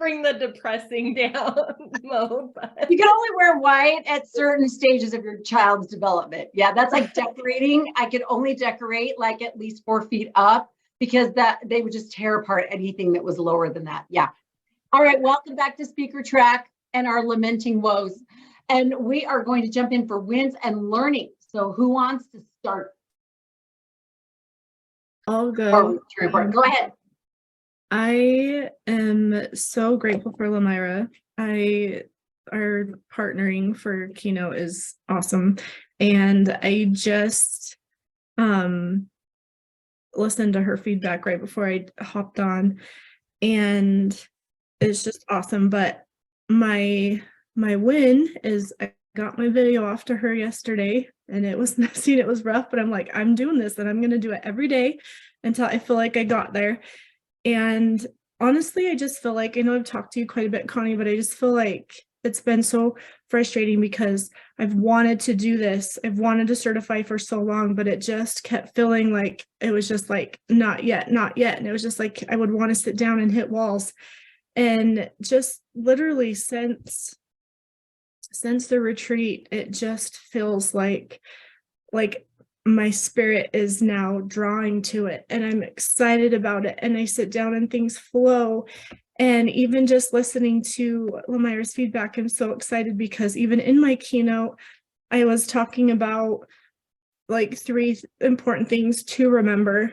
bring the depressing down mode. But. You can only wear white at certain stages of your child's development. Yeah, that's like decorating. I could only decorate like at least 4 feet up because that they would just tear apart anything that was lower than that. Yeah. All right, welcome back to Speaker Track and our lamenting woes. And we are going to jump in for wins and learning. So who wants to start? I'll go. Go ahead. I am so grateful for Lamira. Our partnering for Keynote is awesome. And I just listened to her feedback right before I hopped on. And it's just awesome. But my win is I got my video off to her yesterday, and it was messy and it was rough, but I'm like, I'm doing this and I'm going to do it every day until I feel like I got there. And honestly, I just feel like, I know I've talked to you quite a bit, Connie, but I just feel like it's been so frustrating because I've wanted to do this. I've wanted to certify for so long, but it just kept feeling like it was just like, not yet, not yet. And it was just like, I would want to sit down and hit walls. And just literally since the retreat, it just feels like my spirit is now drawing to it, and I'm excited about it, and I sit down and things flow. And even just listening to Lamira's feedback, I'm so excited because even in my keynote, I was talking about like 3 important things to remember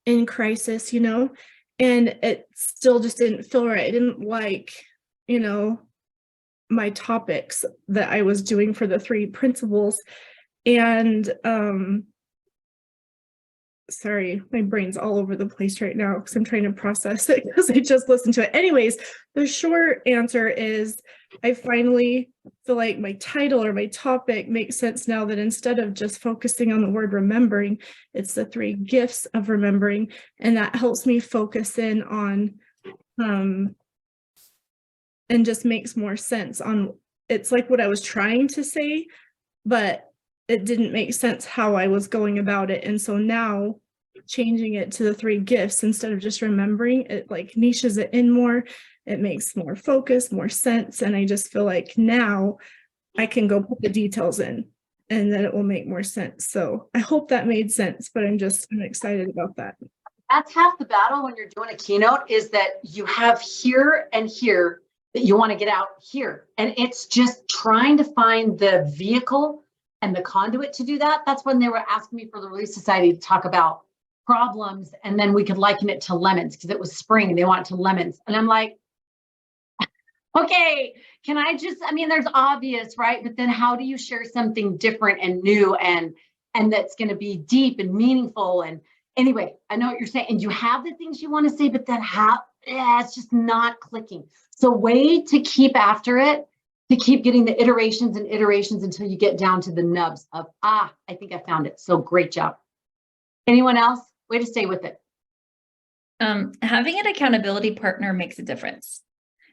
in crisis, and it still just didn't feel right. I didn't like, my topics that I was doing for the 3 principles. And sorry, my brain's all over the place right now because I'm trying to process it because I just listened to it. Anyways, the short answer is I finally feel like my title or my topic makes sense now, that instead of just focusing on the word remembering, it's the 3 gifts of remembering. And that helps me focus in on and just makes more sense on, it's like what I was trying to say, but it didn't make sense how I was going about it. And so now changing it to the 3 gifts instead of just remembering, it like niches it in more. It makes more focus, more sense. And I just feel like now I can go put the details in and then it will make more sense. So I hope that made sense, but I'm excited about that. That's half the battle when you're doing a keynote, is that you have here and here that you want to get out here. And it's just trying to find the vehicle and the conduit to do that. That's when they were asking me for the Relief Society to talk about problems, and then we could liken it to lemons because it was spring and they want it to lemons. And I'm like, okay, can I just, there's obvious, right? But then how do you share something different and new and that's going to be deep and meaningful? And anyway, I know what you're saying. And you have the things you want to say, but then it's just not clicking. So way to keep after it, to keep getting the iterations and iterations until you get down to the nubs of, I think I found it. So great job. Anyone else? Way to stay with it. Having an accountability partner makes a difference.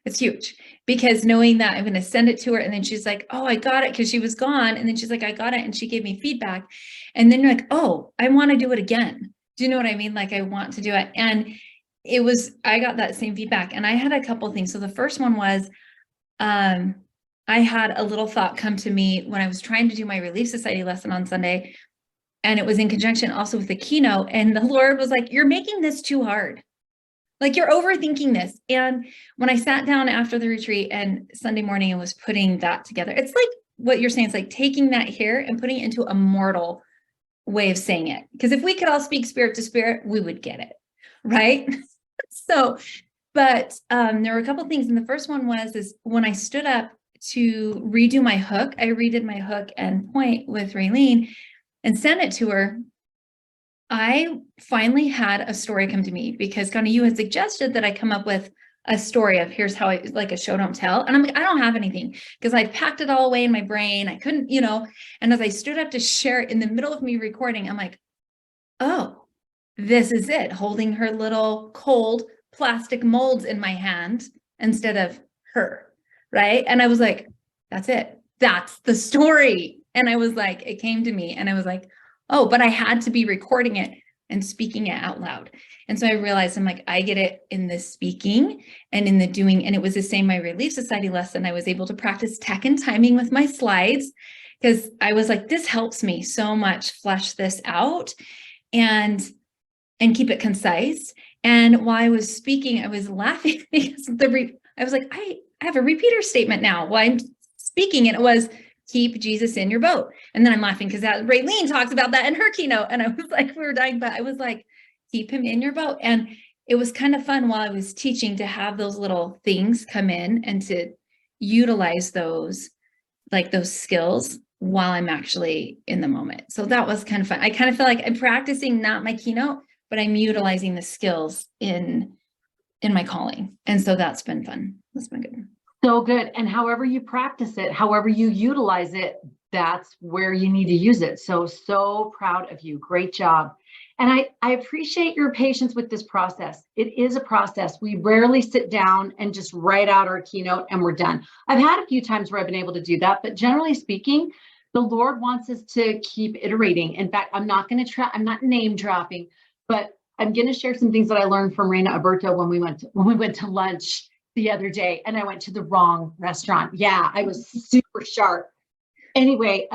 It's huge, because knowing that I'm going to send it to her and then she's like, oh, I got it, because she was gone. And then she's like, I got it. And she gave me feedback. And then you're like, oh, I want to do it again. Do you know what I mean? Like, I want to do it. And I got that same feedback. And I had a couple of things. So the first one was, I had a little thought come to me when I was trying to do my Relief Society lesson on Sunday. And it was in conjunction also with the keynote. And the Lord was like, you're making this too hard. Like, you're overthinking this. And when I sat down after the retreat and Sunday morning and was putting that together, it's like what you're saying. It's like taking that here and putting it into a mortal way of saying it. Because if we could all speak spirit to spirit, we would get it. Right. So, but there were a couple of things. And the first one is when I stood up to redo my hook, I redid my hook and point with Raylene and sent it to her. I finally had a story come to me, because Connie, you had suggested that I come up with a story of here's how I like a show don't tell. And I'm like, I don't have anything, because I'd packed it all away in my brain. I couldn't, and as I stood up to share it in the middle of me recording, I'm like, oh, this is it, holding her little cold plastic molds in my hand instead of her. Right. And I was like, that's it. That's the story. And I was like, it came to me and I was like, oh, but I had to be recording it and speaking it out loud. And so I realized I'm like, I get it in the speaking and in the doing. And it was the same, my Relief Society lesson. I was able to practice tech and timing with my slides because I was like, this helps me so much flesh this out and keep it concise. And while I was speaking, I was laughing because I was like, I have a repeater statement now while I'm speaking. And it was, keep Jesus in your boat. And then I'm laughing because Raylene talks about that in her keynote. And I was like, we were dying, but I was like, keep him in your boat. And it was kind of fun while I was teaching to have those little things come in and to utilize those, like those skills while I'm actually in the moment. So that was kind of fun. I kind of feel like I'm practicing not my keynote, but I'm utilizing the skills in my calling. And so that's been fun. That's been good. So good. And however you practice it, however you utilize it, that's where you need to use it. So proud of you. Great job. And I appreciate your patience with this process. It is a process. We rarely sit down and just write out our keynote and we're done. I've had a few times where I've been able to do that, but generally speaking, the Lord wants us to keep iterating. In fact, I'm not name dropping, but I'm going to share some things that I learned from Reina Aberto when we went to lunch the other day, and I went to the wrong restaurant. Yeah, I was super sharp. Anyway,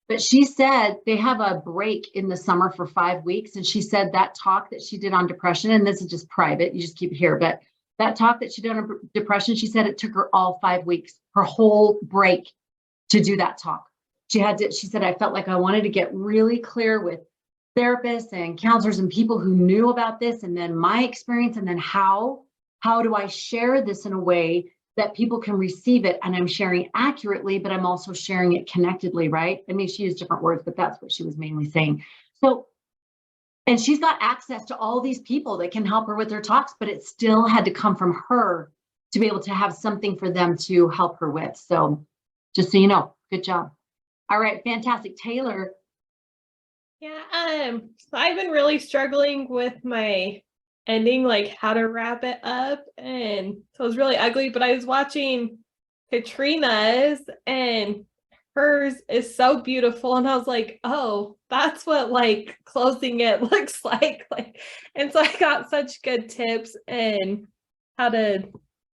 but she said they have a break in the summer for 5 weeks. And she said that talk that she did on depression, and this is just private, you just keep it here, but that talk that she did on depression, she said it took her all 5 weeks, her whole break to do that talk. She said, I felt like I wanted to get really clear with therapists and counselors and people who knew about this, and then my experience, and then how do I share this in a way that people can receive it, and I'm sharing accurately, but I'm also sharing it connectedly, right? I mean, she used different words, but that's what she was mainly saying. So, and she's got access to all these people that can help her with their talks, but it still had to come from her to be able to have something for them to help her with. So just so you know, good job. All right, fantastic. Taylor. Yeah, so I've been really struggling with my ending, like how to wrap it up, and so it was really ugly, but I was watching Katrina's and hers is so beautiful, and I was like, oh, that's what like closing it looks like, and so I got such good tips and how to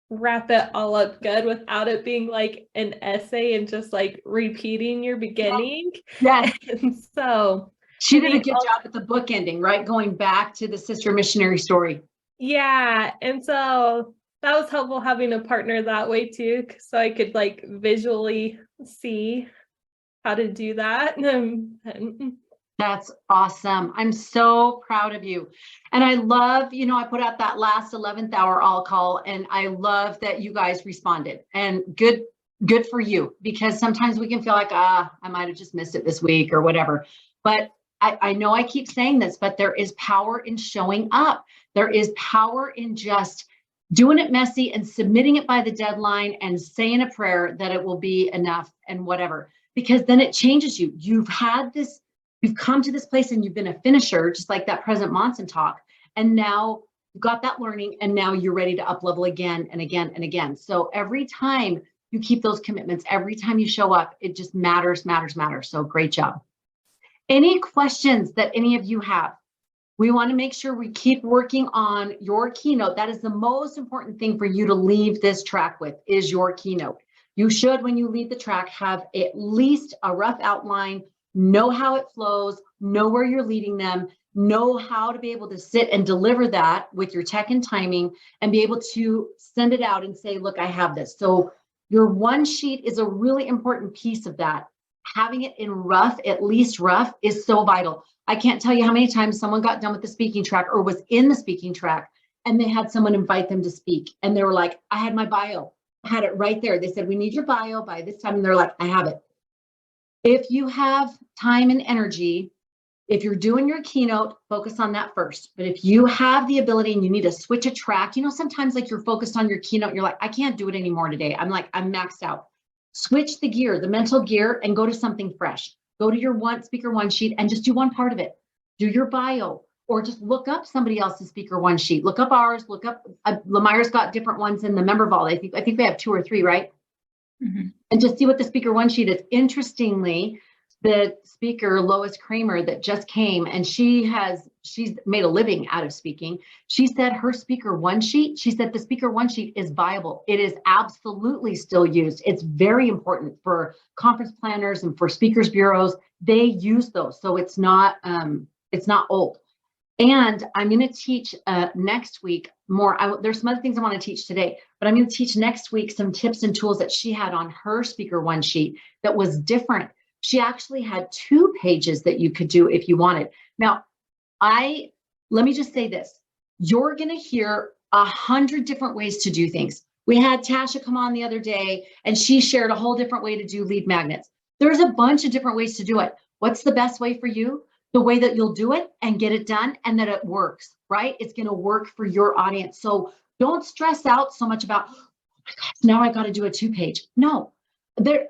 wrap it all up good without it being like an essay and just like repeating your beginning. Yes. And so she did a good job with the book ending, right? Going back to the sister missionary story. Yeah. And so that was helpful having a partner that way too, so I could like visually see how to do that. That's awesome. I'm so proud of you. And I love, I put out that last 11th hour all call, and I love that you guys responded, and good for you, because sometimes we can feel like, I might've just missed it this week or whatever. But I know I keep saying this, but there is power in showing up. There is power in just doing it messy and submitting it by the deadline and saying a prayer that it will be enough and whatever, because then it changes you. You've come to this place and you've been a finisher, just like that President Monson talk. And now you've got that learning, and now you're ready to up level again and again and again. So every time you keep those commitments, every time you show up, it just matters. So great job. Any questions that any of you have? We want to make sure we keep working on your keynote. That is the most important thing for you to leave this track with, is your keynote. You should, when you leave the track, have at least a rough outline, know how it flows, know where you're leading them, know how to be able to sit and deliver that with your tech and timing, and be able to send it out and say, look, I have this. So your one sheet is a really important piece of that. Having it in rough, at least rough, is so vital. I can't tell you how many times someone got done with the speaking track or was in the speaking track, and they had someone invite them to speak. And they were like, I had my bio, I had it right there. They said, we need your bio by this time. And they're like, I have it. If you have time and energy, if you're doing your keynote, focus on that first. But if you have the ability and you need to switch a track, sometimes like you're focused on your keynote, you're like, I can't do it anymore today. I'm maxed out. Switch the gear, the mental gear, and go to something fresh. Go to your speaker one sheet and just do one part of it. Do your bio, or just look up somebody else's speaker one sheet. Look up ours, look up, Lemira's got different ones in the member vault. I think we have 2 or 3, right? Mm-hmm. And just see what the speaker one sheet is. Interestingly, the speaker, Lois Kramer, that just came, and she has she's made a living out of speaking. She said her speaker one sheet, she said the speaker one sheet is viable. It is absolutely still used. It's very important for conference planners and for speakers bureaus. They use those. So it's not old. And I'm going to teach next week more. There's some other things I want to teach today, but I'm going to teach next week some tips and tools that she had on her speaker one sheet that was different. She actually had 2 pages that you could do if you wanted. Now, let me just say this. You're going to hear 100 different ways to do things. We had Tasha come on the other day and she shared a whole different way to do lead magnets. There's a bunch of different ways to do it. What's the best way for you? The way that you'll do it and get it done and that it works, right? It's going to work for your audience. So don't stress out so much about, oh my gosh, now I got to do a 2-page. No,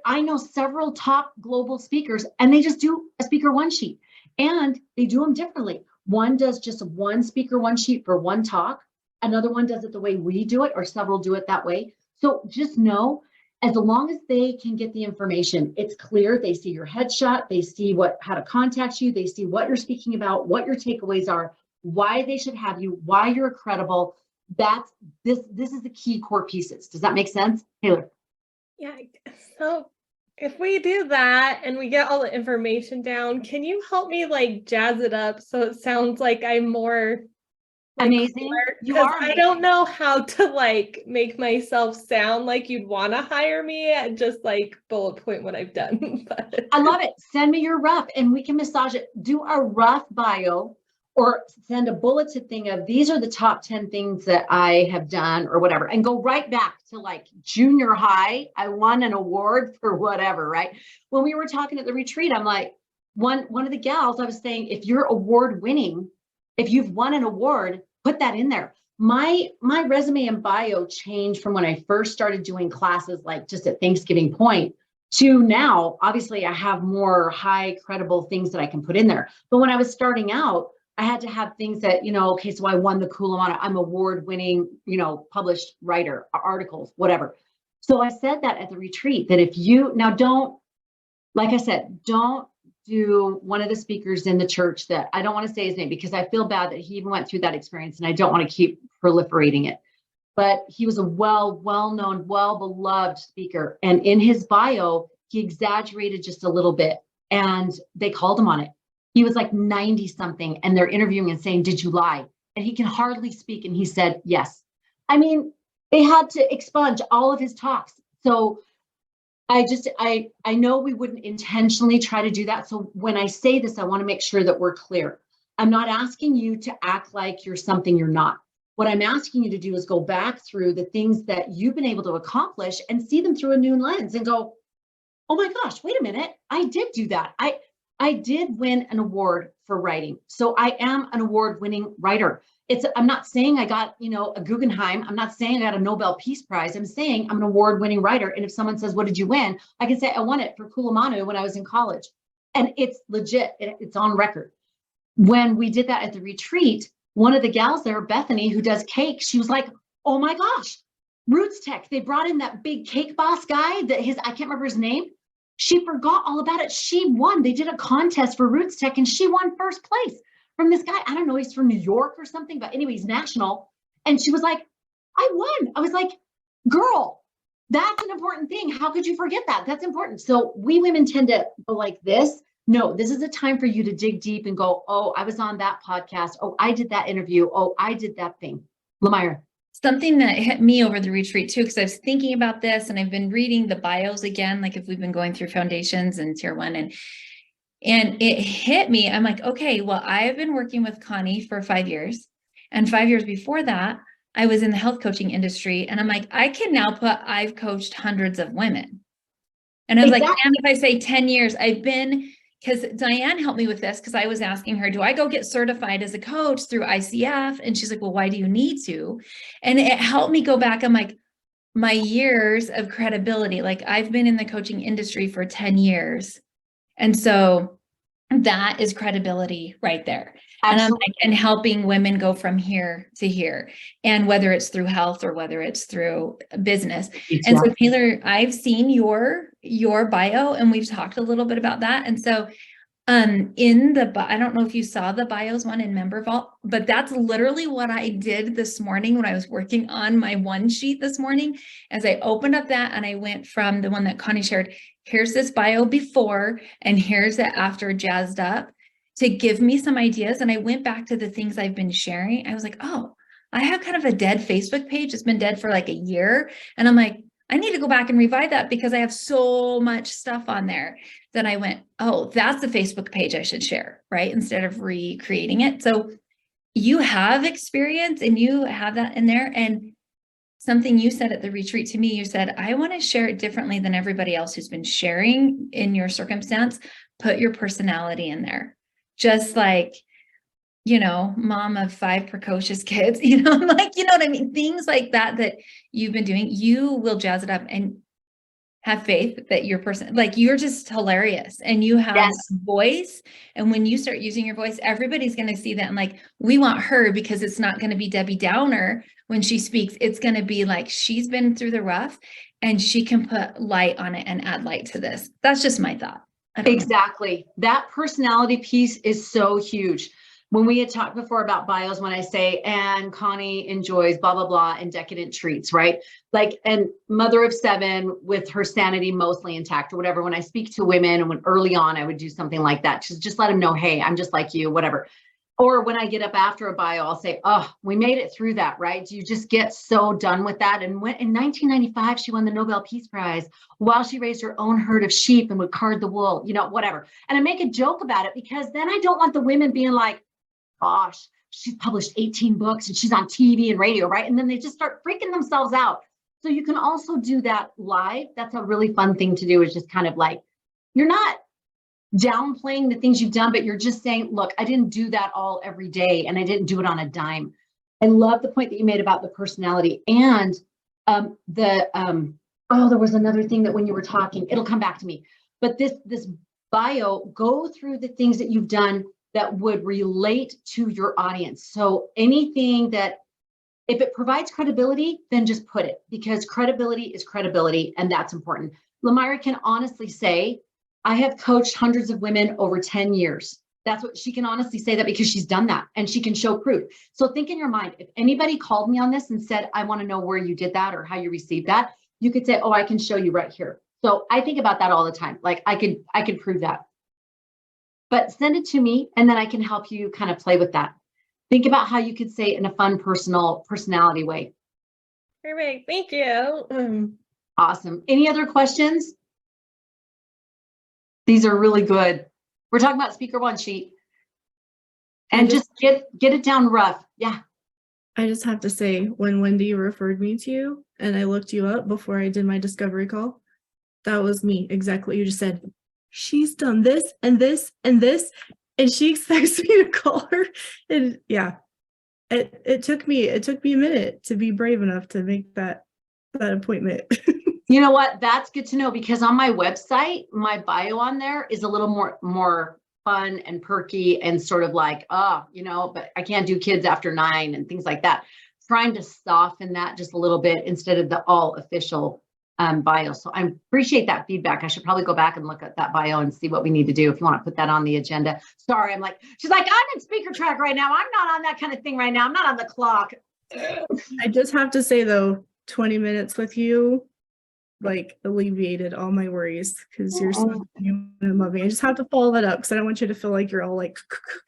I know several top global speakers and they just do a speaker one sheet and they do them differently. One does just one speaker one sheet for one talk. Another one does it the way we do it, or several do it that way. So just know, as long as they can get the information, it's clear. They see your headshot, they see how to contact you, they see what you're speaking about, what your takeaways are, why they should have you, why you're credible. This is the key core pieces. Does that make sense, Taylor? Yeah. So if we do that and we get all the information down, can you help me like jazz it up so it sounds like I'm more amazing? You are amazing. I don't know how to like make myself sound like you'd want to hire me and just like bullet point what I've done. But I love it. Send me your rough and we can massage it. Do a rough bio or send a bulleted thing of these are the top 10 things that I have done or whatever, and go right back to like junior high. I won an award for whatever, right? When we were talking at the retreat, I'm like, one of the gals, I was saying, if you're award winning, if you've won an award, put that in there. My resume and bio changed from when I first started doing classes, like just at Thanksgiving point, to now. Obviously, I have more high credible things that I can put in there. But when I was starting out, I had to have things that, okay, so I won the cool amount. I'm award winning, published writer, articles, whatever. So I said that at the retreat, that if you now don't, like I said, don't do one of the speakers in the church that I don't want to say his name because I feel bad that he even went through that experience and I don't want to keep proliferating it. But he was a well-known, well-beloved speaker. And in his bio, he exaggerated just a little bit and they called him on it. He was like 90 something and they're interviewing and saying, did you lie? And he can hardly speak. And he said, yes. I mean, they had to expunge all of his talks. So I know we wouldn't intentionally try to do that. So when I say this, I want to make sure that we're clear. I'm not asking you to act like you're something you're not. What I'm asking you to do is go back through the things that you've been able to accomplish and see them through a new lens and go, oh my gosh, wait a minute. I did do that. I did win an award for writing. So I am an award-winning writer. I'm not saying I got, a Guggenheim. I'm not saying I got a Nobel Peace Prize. I'm saying I'm an award-winning writer. And if someone says, what did you win? I can say I won it for Kulamanu when I was in college. And it's legit. It's on record. When we did that at the retreat, one of the gals there, Bethany, who does cake, she was like, oh my gosh, Roots Tech. They brought in that big cake boss guy I can't remember his name. She forgot all about it. She won. They did a contest for Roots Tech and she won first place from this guy. I don't know, he's from New York or something, but anyway, he's national. And she was like, I won. I was like, girl, that's an important thing. How could you forget that? That's important. So we women tend to go like this. No, this is a time for you to dig deep and go, oh, I was on that podcast. Oh, I did that interview. Oh, I did that thing. Lemire. Something that hit me over the retreat too, because I was thinking about this and I've been reading the bios again, like if we've been going through foundations and tier 1 and it hit me. I'm like, okay, well, I've been working with Connie for 5 years. And 5 years before that, I was in the health coaching industry. And I'm like, I can now put, I've coached hundreds of women. And I was like, and if I say 10 years, because Diane helped me with this, because I was asking her, do I go get certified as a coach through ICF? And she's like, well, why do you need to? And it helped me go back. I'm like, my years of credibility, like I've been in the coaching industry for 10 years. And so that is credibility right there. Absolutely. And I'm like, and helping women go from here to here, and whether it's through health or whether it's through business. Exactly. And so Taylor, I've seen your bio and we've talked a little bit about that. And so I don't know if you saw the bios one in Member Vault, but that's literally what I did this morning when I was working on my one sheet this morning. As I opened up that and I went from the one that Connie shared, here's this bio before and here's it after jazzed up to give me some ideas. And I went back to the things I've been sharing. I was like, oh, I have kind of a dead Facebook page. It's been dead for like a year. And I'm like, I need to go back and revive that because I have so much stuff on there. Then I went, oh, that's the Facebook page I should share, right? Instead of recreating it. So you have experience and you have that in there. And something you said at the retreat to me, you said, I want to share it differently than everybody else who's been sharing in your circumstance. Put your personality in there. Just like, mom of 5 precocious kids, like, you know what I mean? Things like that you've been doing, you will jazz it up and have faith that your person, like you're just hilarious and you have Yes. a voice. And when you start using your voice, everybody's going to see that. And like, we want her because it's not going to be Debbie Downer when she speaks. It's going to be like, she's been through the rough and she can put light on it and add light to this. That's just my thought. Exactly. That personality piece is so huge. When we had talked before about bios, when I say, and Connie enjoys blah, blah, blah, and decadent treats, right? Like, and mother of 7 with her sanity mostly intact or whatever. When I speak to women and when early on, I would do something like that to just let them know, hey, I'm just like you, whatever. Or when I get up after a bio, I'll say, oh, we made it through that, right? You just get so done with that. And when in 1995, she won the Nobel Peace Prize while she raised her own herd of sheep and would card the wool, whatever. And I make a joke about it because then I don't want the women being like, gosh, she's published 18 books and she's on TV and radio, right? And then they just start freaking themselves out. So you can also do that live. That's a really fun thing to do, is just kind of like, you're not downplaying the things you've done, but you're just saying, look, I didn't do that all every day and I didn't do it on a dime. I love the point that you made about the personality and there was another thing that when you were talking, it'll come back to me. But this bio, go through the things that you've done that would relate to your audience. So anything that, if it provides credibility, then just put it, because credibility is credibility, and that's important. Lamira can honestly say, I have coached hundreds of women over 10 years. That's what she can honestly say, that because she's done that and she can show proof. So think in your mind, if anybody called me on this and said, I want to know where you did that or how you received that, you could say, oh, I can show you right here. So I think about that all the time. Like I could prove that. But send it to me and then I can help you kind of play with that. Think about how you could say it in a fun, personality way. Perfect. Thank you. Awesome. Any other questions? These are really good. We're talking about speaker one sheet. And just get it down rough. Yeah. I just have to say, when Wendy referred me to you and I looked you up before I did my discovery call, that was me. Exactly. You just said, she's done this and this and this, and she expects me to call her. And yeah, it took me a minute to be brave enough to make that appointment. You know what? That's good to know, because on my website, my bio on there is a little more fun and perky and sort of like, but I can't do kids after 9 and things like that. Trying to soften that just a little bit instead of the all official bio. So I appreciate that feedback. I should probably go back and look at that bio and see what we need to do if you want to put that on the agenda. Sorry, she's like, I'm in speaker track right now. I'm not on that kind of thing right now. I'm not on the clock. I just have to say though, 20 minutes with you alleviated all my worries, because you're so genuine and loving. I just have to follow that up because I don't want you to feel like you're all like,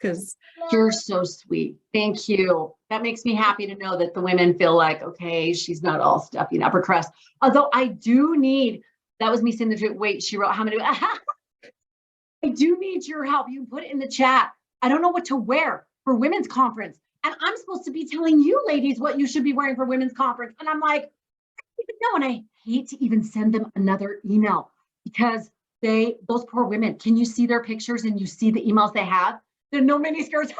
because you're so sweet. Thank you. That makes me happy to know that the women feel like, okay, she's not all stuffy and upper crust. Although I do need, that was me saying the wait, she wrote how many, I do need your help. You can put it in the chat. I don't know what to wear for women's conference. And I'm supposed to be telling you ladies what you should be wearing for women's conference. And I'm like, no, and I hate to even send them another email, because those poor women, can you see their pictures and you see the emails they have? There are no mini skirts.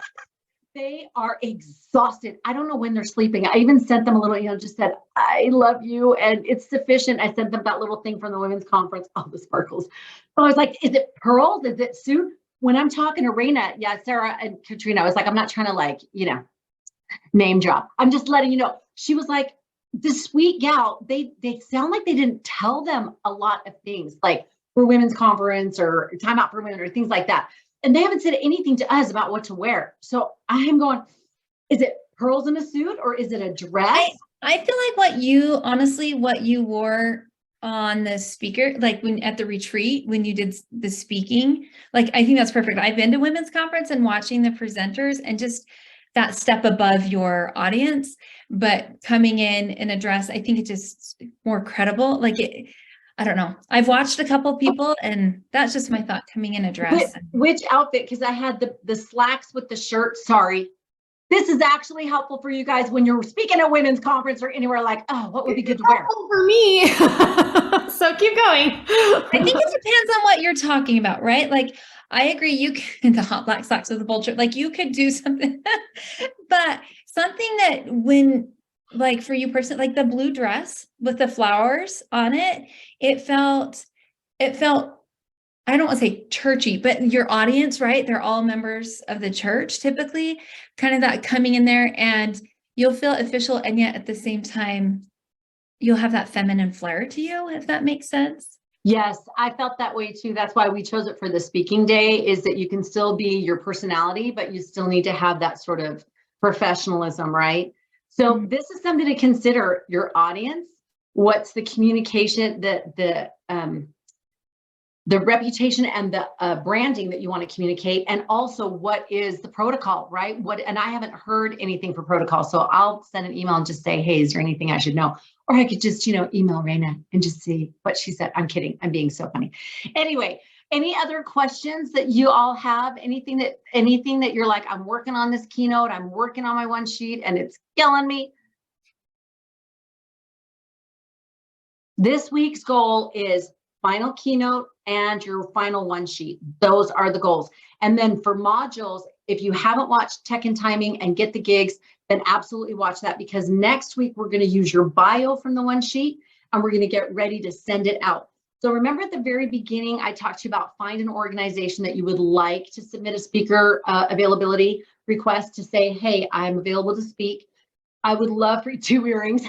They are exhausted. I don't know when they're sleeping. I even sent them a little, just said, I love you. And it's sufficient. I sent them that little thing from the women's conference. Oh, the sparkles. So I was like, is it pearls? Is it suit? When I'm talking to Raina, Sarah and Katrina, I was like, I'm not trying to name drop. I'm just letting you know. She was like, this sweet gal, they sound like they didn't tell them a lot of things, like for women's conference or time out for women or things like that. and they haven't said anything to us about what to wear. So I am going, is it pearls in a suit or is it a dress? I feel like what you wore on the speaker, like when at the retreat, when you did the speaking, like, I think that's perfect. I've been to women's conference and watching the presenters and just that step above your audience, but coming in a dress, I think it's just more credible. Like I don't know. I've watched a couple people and that's just my thought, coming in a dress. Which outfit? Because I had the slacks with the shirt. Sorry. This is actually helpful for you guys when you're speaking at women's conference or anywhere, like, oh, what would be good to wear? For me. So keep going. I think it depends on what you're talking about, right? Like, I agree. You can, the hot black socks with the vulture, like you could do something, but something that when, like for you personally, like the blue dress with the flowers on it, it felt, I don't want to say churchy, but your audience, right? They're all members of the church, typically, kind of that coming in there, and you'll feel official. And yet at the same time, you'll have that feminine flair to you, if that makes sense. Yes, I felt that way too. That's why we chose it for the speaking day, is that you can still be your personality, but you still need to have that sort of professionalism, right? So this is something to consider: your audience, what's the communication, the reputation and the branding that you want to communicate, and also what is the protocol, right? And I haven't heard anything for protocol, so I'll send an email and just say, hey, is there anything I should know? Or I could just, email Raina and just see what she said. I'm kidding. I'm being so funny. Anyway, any other questions that you all have? Anything that you're like, I'm working on this keynote, I'm working on my one sheet and it's killing me. This week's goal is final keynote and your final one sheet. Those are the goals. And then for modules, if you haven't watched Tech and Timing and Get the Gigs, then absolutely watch that, because next week we're going to use your bio from the one sheet and we're going to get ready to send it out. So remember at the very beginning, I talked to you about find an organization that you would like to submit a speaker availability request to say, hey, I'm available to speak. I would love for you, 2 earrings.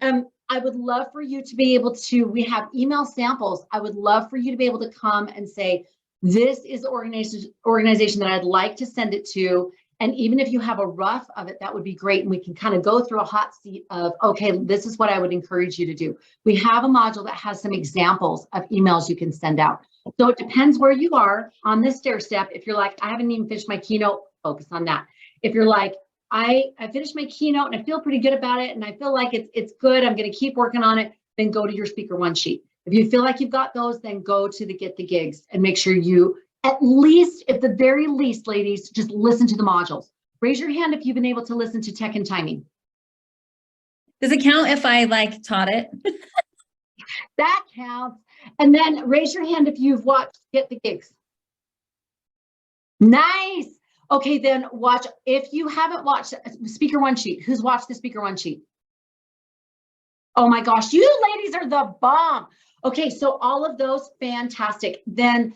I would love for you to be able to, we have email samples. I would love for you to be able to come and say, this is the organization that I'd like to send it to. And even if you have a rough of it, that would be great. And we can kind of go through a hot seat of, okay, this is what I would encourage you to do. We have a module that has some examples of emails you can send out. So it depends where you are on this stair step. If you're like, I haven't even finished my keynote, focus on that. If you're like, I finished my keynote and I feel pretty good about it, and I feel like it's good, I'm going to keep working on it, then go to your speaker one sheet. If you feel like you've got those, then go to the Get the Gigs and make sure you, at least, at the very least, ladies, just listen to the modules. Raise your hand if you've been able to listen to Tech and Timing. Does it count if I taught it? That counts. And then raise your hand if you've watched Get the Gigs. Nice. Okay, then watch. If you haven't watched Speaker One Sheet, who's watched the Speaker One Sheet? Oh my gosh, you ladies are the bomb. Okay, so all of those, fantastic. Then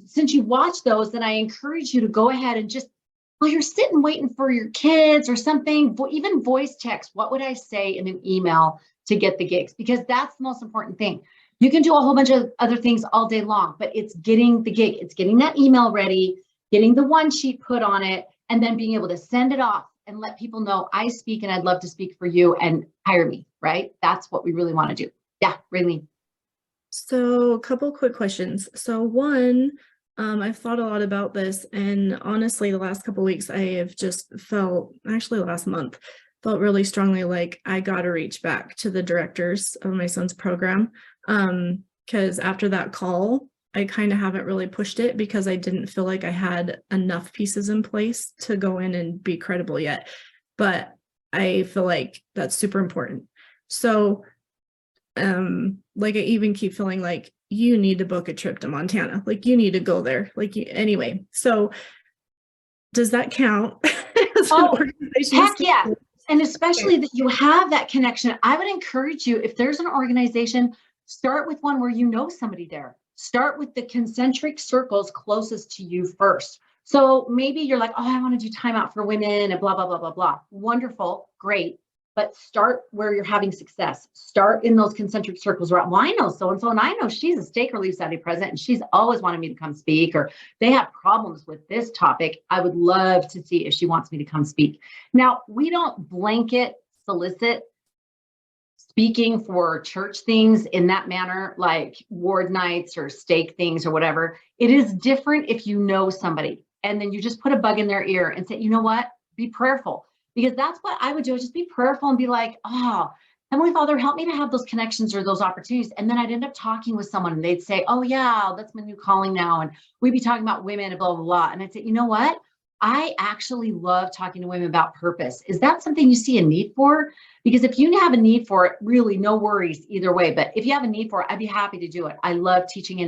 since you watch those, then I encourage you to go ahead and just, while you're sitting waiting for your kids or something, even voice text, what would I say in an email to get the gigs? Because that's the most important thing. You can do a whole bunch of other things all day long, but it's getting the gig. It's getting that email ready, getting the one sheet put on it, and then being able to send it off and let people know I speak and I'd love to speak for you and hire me, right? That's what we really want to do. Yeah, Raylene. So a couple quick questions. So one, I've thought a lot about this, and honestly, the last couple of weeks, I have just felt, actually last month, felt really strongly like I got to reach back to the directors of my son's program. Because after that call, I kind of haven't really pushed it because I didn't feel like I had enough pieces in place to go in and be credible yet. But I feel like that's super important. So, like I even keep feeling like you need to book a trip to Montana. Like you need to go there. Anyway, so does that count? Oh, heck yeah. And especially that you have that connection. I would encourage you, if there's an organization, start with one where you know somebody there. Start with the concentric circles closest to you first. So maybe you're like, oh, I want to do time out for women and blah, blah, blah, blah, blah. Wonderful. Great. but start where you're having success. Start in those concentric circles where, well, I know so-and-so, and I know she's a stake relief Saturday president, and she's always wanted me to come speak, or they have problems with this topic. I would love to see if she wants me to come speak. Now, we don't blanket solicit speaking for church things in that manner, like ward nights or stake things or whatever. It is different if you know somebody and then you just put a bug in their ear and say, you know what, be prayerful. Because that's what I would do, is just be prayerful and be like, oh, Heavenly Father, help me to have those connections or those opportunities. And then I'd end up talking with someone and they'd say, oh yeah, that's my new calling now. And we'd be talking about women and blah, blah, blah. And I'd say, you know what? I actually love talking to women about purpose. Is that something you see a need for? Because if you have a need for it, really no worries either way. But if you have a need for it, I'd be happy to do it. I love teaching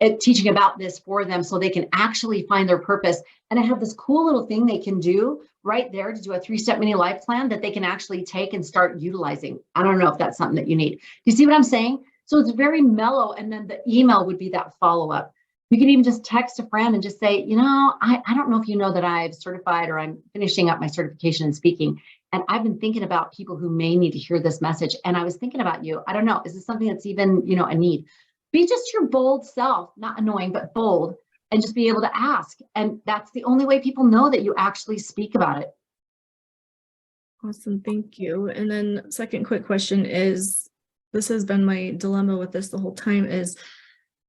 and teaching about this for them so they can actually find their purpose. And I have this cool little thing they can do right there to do a 3-step mini life plan that they can actually take and start utilizing. I don't know if that's something that you need. You see what I'm saying? So it's very mellow. And then the email would be that follow-up. You can even just text a friend and just say, you know, I don't know if you know that I've certified or I'm finishing up my certification in speaking. And I've been thinking about people who may need to hear this message. And I was thinking about you. I don't know, is this something that's even, you know, a need? Be just your bold self, not annoying, but bold, and just be able to ask. And that's the only way people know that you actually speak about it. Awesome. Thank you. And then second quick question is, this has been my dilemma with this the whole time, is,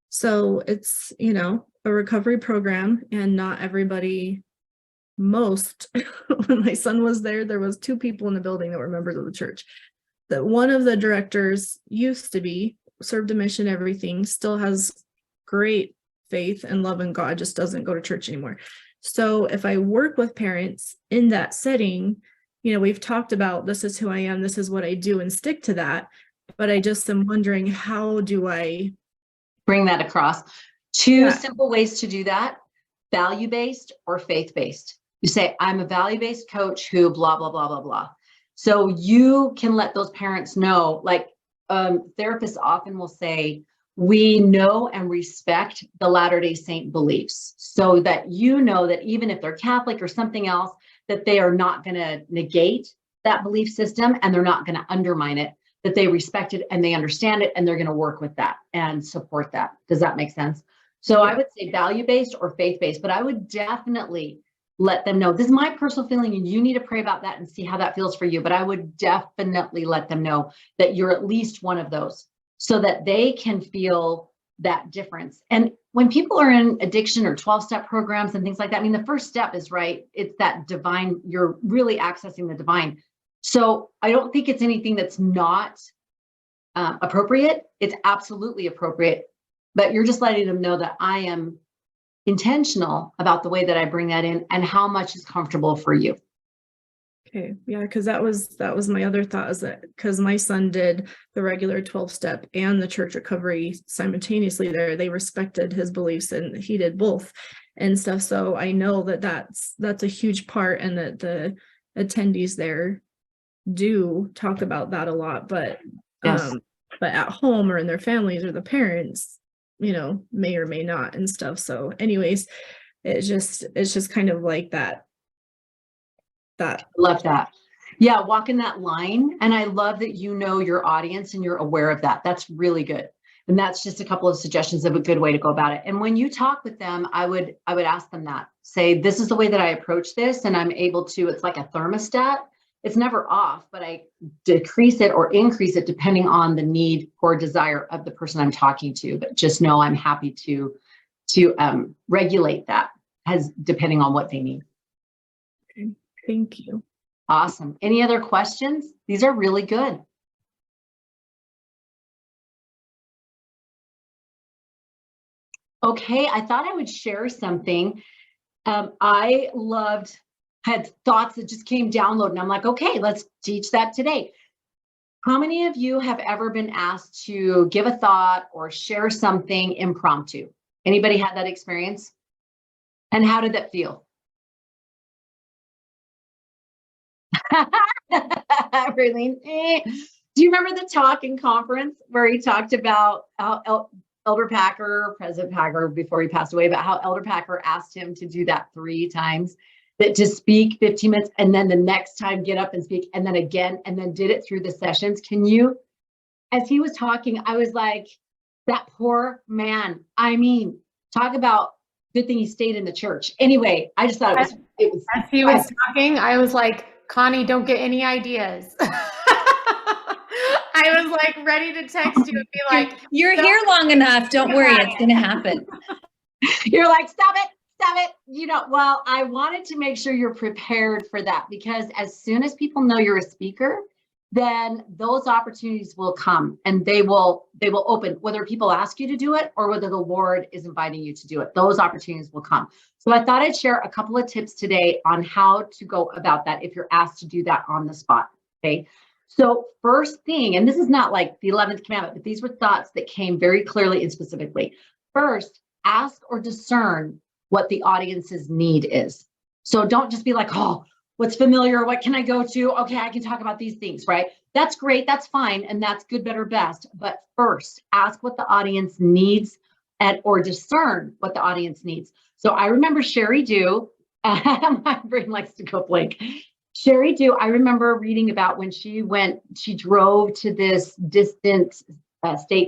so it's, you know, a recovery program, and not everybody, most, when my son was there was 2 people in the building that were members of the church. That one of the directors used to be, served a mission, everything, still has great faith and love in God, just doesn't go to church anymore. So if I work with parents in that setting, you know, we've talked about, this is who I am, this is what I do, and stick to that. But I just am wondering, how do I bring that across? 2 simple ways to do that: value-based or faith-based. You say, I'm a value-based coach who blah, blah, blah, blah, blah. So you can let those parents know, like therapists often will say, we know and respect the Latter-day Saint beliefs, so that you know that even if they're Catholic or something else, that they are not going to negate that belief system and they're not going to undermine it, that they respect it and they understand it and they're going to work with that and support that. Does that make sense? So I would say value-based or faith-based, but I would definitely let them know, this is my personal feeling and you need to pray about that and see how that feels for you. But I would definitely let them know that you're at least one of those, so that they can feel that difference. And when people are in addiction or 12-step programs and things like that, I mean, the first step is right. It's that divine, you're really accessing the divine. So I don't think it's anything that's not appropriate. It's absolutely appropriate, but you're just letting them know that I am intentional about the way that I bring that in and how much is comfortable for you. Okay. Yeah, because that was my other thought, is that because my son did the regular 12-step and the church recovery simultaneously there, they respected his beliefs and he did both and stuff. So I know that that's a huge part, and that the attendees there do talk about that a lot, but Yes. But at home or in their families or the parents, you know, may or may not and stuff. So anyways, it's just kind of like that. Love that. Yeah, walking that line. And I love that you know your audience and you're aware of that. That's really good. And that's just a couple of suggestions of a good way to go about it. And when you talk with them, I would ask them that. Say, this is the way that I approach this, and I'm able to, it's like a thermostat. It's never off, but I decrease it or increase it depending on the need or desire of the person I'm talking to. But just know I'm happy to regulate that as depending on what they need. Okay. Thank you. Awesome. Any other questions? These are really good. Okay, I thought I would share something. I had thoughts that just came download, and I'm like, okay, let's teach that today. How many of you have ever been asked to give a thought or share something impromptu? Anybody had that experience? And how did that feel? Really? Do you remember the talk in conference where he talked about how Elder Packer, President Packer, before he passed away, about how Elder Packer asked him to do that 3 times? that to speak 15 minutes and then the next time get up and speak and then again, and then did it through the sessions. Can you, as he was talking, I was like, that poor man. I mean, talk about good thing he stayed in the church. Anyway, I just thought it was. As he was talking, I was like, Connie, don't get any ideas. I was like ready to text you and be like, you're here long enough. Don't worry. It's going to happen. You're like, stop it. You know, well, I wanted to make sure you're prepared for that, because as soon as people know you're a speaker, then those opportunities will come and they will open, whether people ask you to do it or whether the Lord is inviting you to do it. Those opportunities will come. So I thought I'd share a couple of tips today on how to go about that if you're asked to do that on the spot. Okay. So first thing, and this is not like the 11th commandment, but these were thoughts that came very clearly and specifically. First, ask or discern what the audience's need is. So don't just be like, oh, what's familiar? What can I go to? Okay, I can talk about these things, right? That's great. That's fine. And that's good, better, best. But first, ask what the audience needs or discern what the audience needs. So I remember Sherry Dew, my brain likes to go blank. Sherry Dew, I remember reading about when she drove to this distant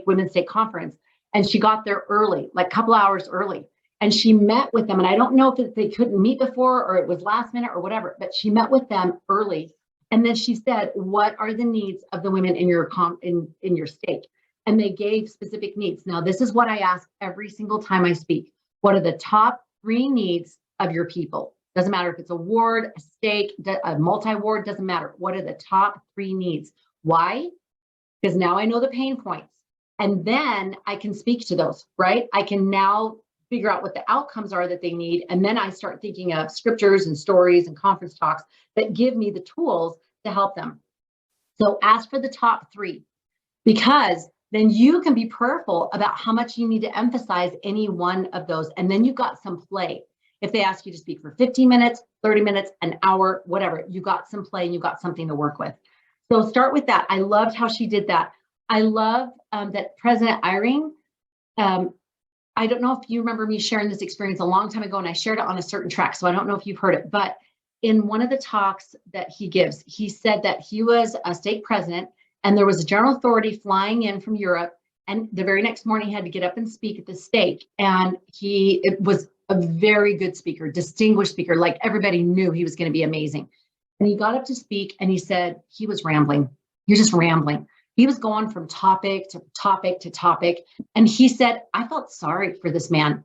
women's state conference, and she got there early, like a couple hours early. And she met with them. And I don't know if they couldn't meet before or it was last minute or whatever, but she met with them early. And then she said, what are the needs of the women in your in your state? And they gave specific needs. Now, this is what I ask every single time I speak. What are the top 3 needs of your people? Doesn't matter if it's a ward, a stake, a multi-ward, doesn't matter. What are the top 3 needs? Why? Because now I know the pain points. And then I can speak to those, right? I can now figure out what the outcomes are that they need. And then I start thinking of scriptures and stories and conference talks that give me the tools to help them. So ask for the top 3, because then you can be prayerful about how much you need to emphasize any one of those. And then you've got some play. If they ask you to speak for 15 minutes, 30 minutes, an hour, whatever, you got some play and you got something to work with. So start with that. I loved how she did that. I love that President Eyring, I don't know if you remember me sharing this experience a long time ago, and I shared it on a certain track, so I don't know if you've heard it, but in one of the talks that he gives, he said that he was a stake president and there was a general authority flying in from Europe, and the very next morning he had to get up and speak at the stake. And it was a very good speaker, distinguished speaker, like everybody knew he was going to be amazing. And he got up to speak and he said he was rambling. You're just rambling. He was going from topic to topic to topic. And he said, I felt sorry for this man.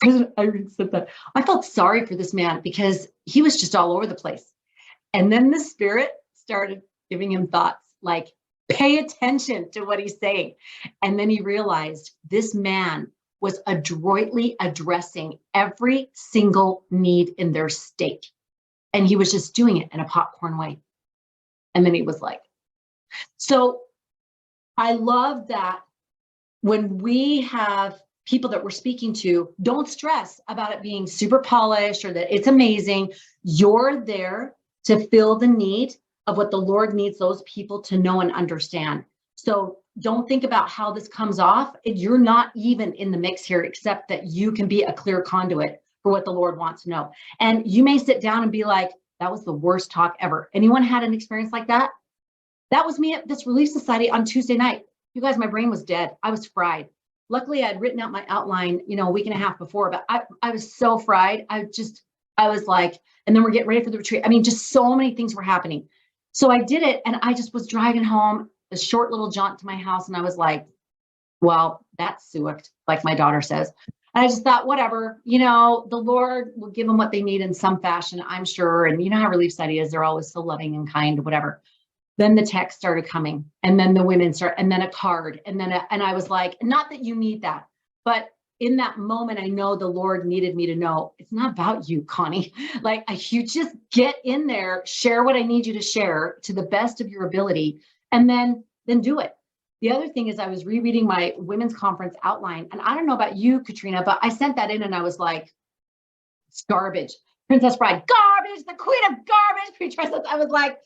I said that. I felt sorry for this man because he was just all over the place. And then the Spirit started giving him thoughts like, pay attention to what he's saying. And then he realized this man was adroitly addressing every single need in their state. And he was just doing it in a popcorn way. And then he was like, so I love that when we have people that we're speaking to, don't stress about it being super polished or that it's amazing. You're there to fill the need of what the Lord needs those people to know and understand. So don't think about how this comes off. You're not even in the mix here, except that you can be a clear conduit for what the Lord wants to know. And you may sit down and be like, that was the worst talk ever. Anyone had an experience like that? That was me at this Relief Society on Tuesday night. You guys, my brain was dead. I was fried. Luckily, I had written out my outline, a week and a half before, but I was so fried. I was like, and then we're getting ready for the retreat. I mean, just so many things were happening. So I did it, and I just was driving home, a short little jaunt to my house, and I was like, well, that's suicked, like my daughter says. And I just thought, whatever, the Lord will give them what they need in some fashion, I'm sure. And you know how Relief Society is, they're always so loving and kind, whatever. Then the text started coming, and then the women and then a card, and I was like, not that you need that, but in that moment, I know the Lord needed me to know it's not about you, Connie. Like, you just get in there, share what I need you to share to the best of your ability, and then do it. The other thing is I was rereading my women's conference outline, and I don't know about you, Katrina, but I sent that in and I was like, it's garbage. Princess Bride, garbage, the queen of garbage, Princess. I was like,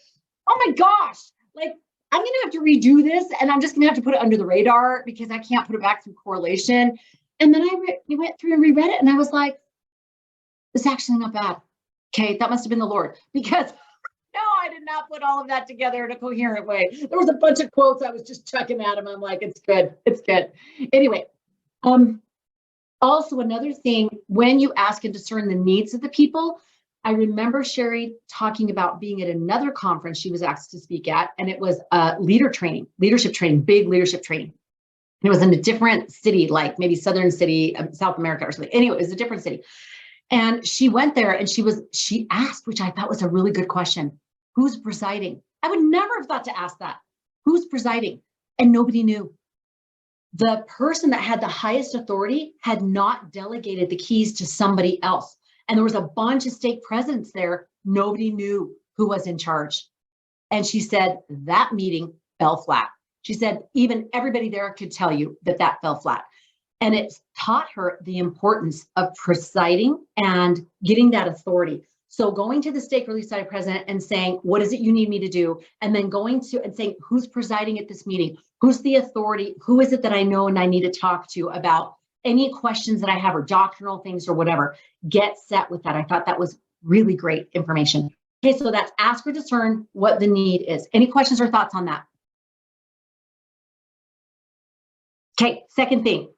oh my gosh, like, I'm going to have to redo this, and I'm just going to have to put it under the radar because I can't put it back through correlation. And then we went through and reread it, and I was like, it's actually not bad. Okay, that must have been the Lord, because no, I did not put all of that together in a coherent way. There was a bunch of quotes I was just chucking at him. I'm like, it's good. It's good. Anyway, also another thing, when you ask and discern the needs of the people, I remember Sherry talking about being at another conference she was asked to speak at, and it was leadership training, big leadership training. It was in a different city, like maybe Southern city, South America or something. Anyway, it was a different city. And she went there and she asked, which I thought was a really good question, who's presiding? I would never have thought to ask that. Who's presiding? And nobody knew. The person that had the highest authority had not delegated the keys to somebody else. And there was a bunch of stake presidents there. Nobody knew who was in charge. And she said that meeting fell flat. She said, even everybody there could tell you that that fell flat. And it taught her the importance of presiding and getting that authority. So going to the stake release side president and saying, what is it you need me to do? And then going to and saying, who's presiding at this meeting? Who's the authority? Who is it that I know and I need to talk to about any questions that I have or doctrinal things or whatever? Get set with that. I thought that was really great information. Okay, so that's ask or discern what the need is. Any questions or thoughts on that? Okay, second thing,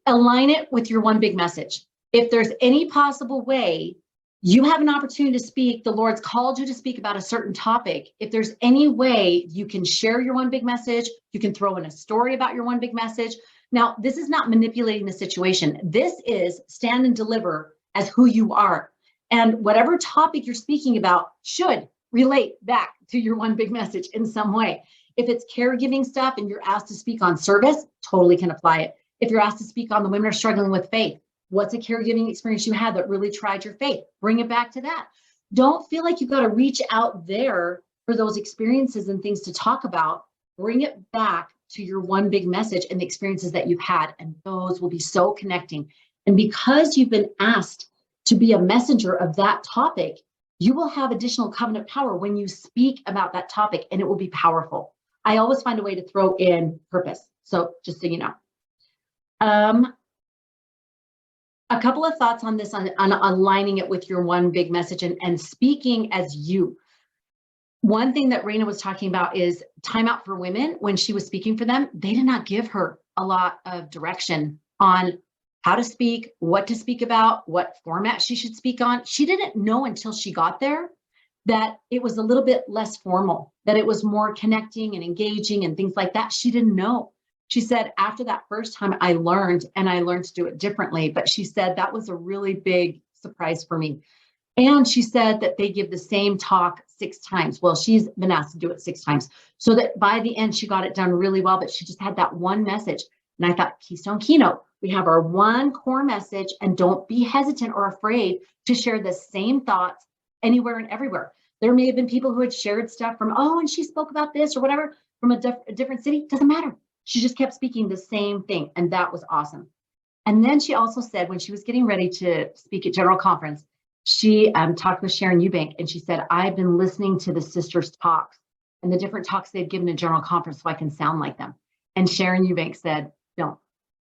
align it with your one big message. If there's any possible way you have an opportunity to speak, the Lord's called you to speak about a certain topic. If there's any way you can share your one big message, you can throw in a story about your one big message. Now, this is not manipulating the situation. This is stand and deliver as who you are. And whatever topic you're speaking about should relate back to your one big message in some way. If it's caregiving stuff and you're asked to speak on service, totally can apply it. If you're asked to speak on the women are struggling with faith, what's a caregiving experience you had that really tried your faith? Bring it back to that. Don't feel like you've got to reach out there for those experiences and things to talk about. Bring it back to your one big message and the experiences that you've had, and those will be so connecting. And because you've been asked to be a messenger of that topic, you will have additional covenant power when you speak about that topic, and it will be powerful. I always find a way to throw in purpose. So just so you know. A couple of thoughts on this, on aligning it with your one big message and speaking as you. One thing that Raina was talking about is time out for women. When she was speaking for them, they did not give her a lot of direction on how to speak, what to speak about, what format she should speak on. She didn't know until she got there that it was a little bit less formal, that it was more connecting and engaging and things like that. She didn't know. She said, after that first time I learned to do it differently, but she said that was a really big surprise for me. And she said that they give the same talk 6 times. Well, she's been asked to do it 6 times. So that by the end, she got it done really well, but she just had that one message. And I thought, Keystone Keynote, we have our one core message, and don't be hesitant or afraid to share the same thoughts anywhere and everywhere. There may have been people who had shared stuff from, oh, and she spoke about this or whatever from a different city. Doesn't matter. She just kept speaking the same thing. And that was awesome. And then she also said, when she was getting ready to speak at General Conference, she talked with Sharon Eubank, and she said, I've been listening to the sisters' talks and the different talks they've given at General Conference so I can sound like them. And Sharon Eubank said,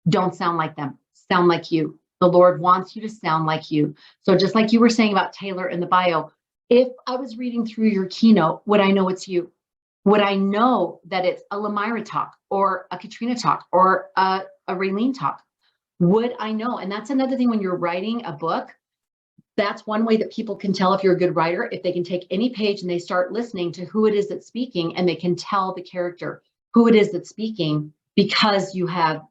don't sound like them. Sound like you. The Lord wants you to sound like you. So just like you were saying about Taylor in the bio, if I was reading through your keynote, would I know it's you? Would I know that it's a Lamira talk or a Katrina talk or a Raylene talk? Would I know? And that's another thing when you're writing a book. That's one way that people can tell if you're a good writer, if they can take any page and they start listening to who it is that's speaking, and they can tell the character who it is that's speaking because you have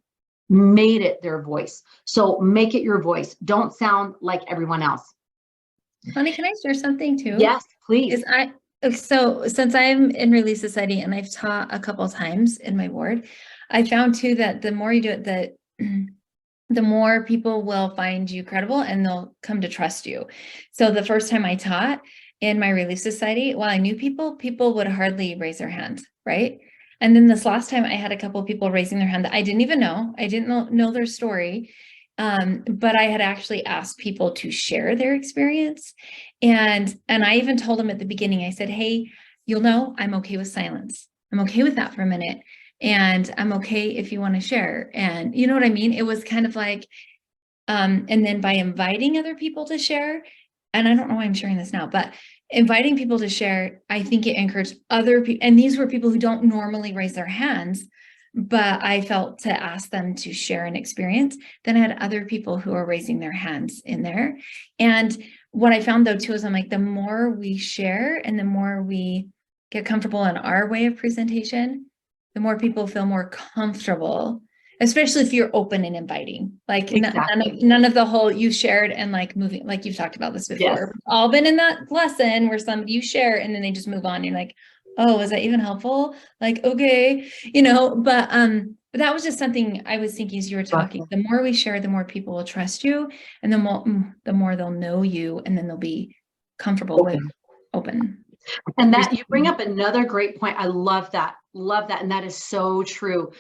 made it their voice. So make it your voice. Don't sound like everyone else. Honey, can I share something too? Yes, please. So since I'm in Relief Society and I've taught a couple of times in my ward, I found too that the more you do it, the more people will find you credible and they'll come to trust you. So the first time I taught in my Relief Society, while I knew people would hardly raise their hand, right? And then this last time I had a couple of people raising their hand that I didn't even know. I didn't know their story. But I had actually asked people to share their experience. And I even told them at the beginning, I said, hey, you'll know I'm okay with silence. I'm okay with that for a minute. And I'm okay if you want to share. And you know what I mean? It was kind of like, and then by inviting other people to share, and I don't know why I'm sharing this now, but inviting people to share, I think it encouraged other people. And these were people who don't normally raise their hands, but I felt to ask them to share an experience. Then I had other people who are raising their hands in there. And what I found though, too, is I'm like, the more we share and the more we get comfortable in our way of presentation, the more people feel more comfortable, especially if you're open and inviting. Like none of the whole you shared and like moving, like you've talked about this before. Yes. We've all been in that lesson where you share and then they just move on. You're like, oh, is that even helpful? Like, okay, but that was just something I was thinking as you were talking. The more we share, the more people will trust you, and the more they'll know you, and then they'll be comfortable with open. And that you bring up another great point. I love that. Love that. And that is so true.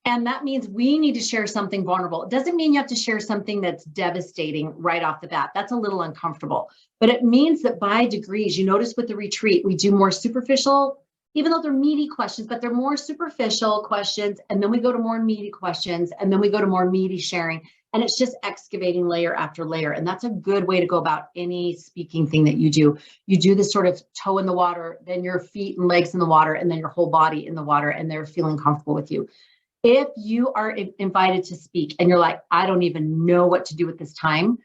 And that means we need to share something vulnerable. It doesn't mean you have to share something that's devastating right off the bat. That's a little uncomfortable. But it means that by degrees, you notice with the retreat, we do more superficial, even though they're meaty questions, but they're more superficial questions. And then we go to more meaty questions. And then we go to more meaty sharing. And it's just excavating layer after layer. And that's a good way to go about any speaking thing that you do. You do this sort of toe in the water, then your feet and legs in the water, and then your whole body in the water, and they're feeling comfortable with you. If you are invited to speak and you're like, I don't even know what to do with this time,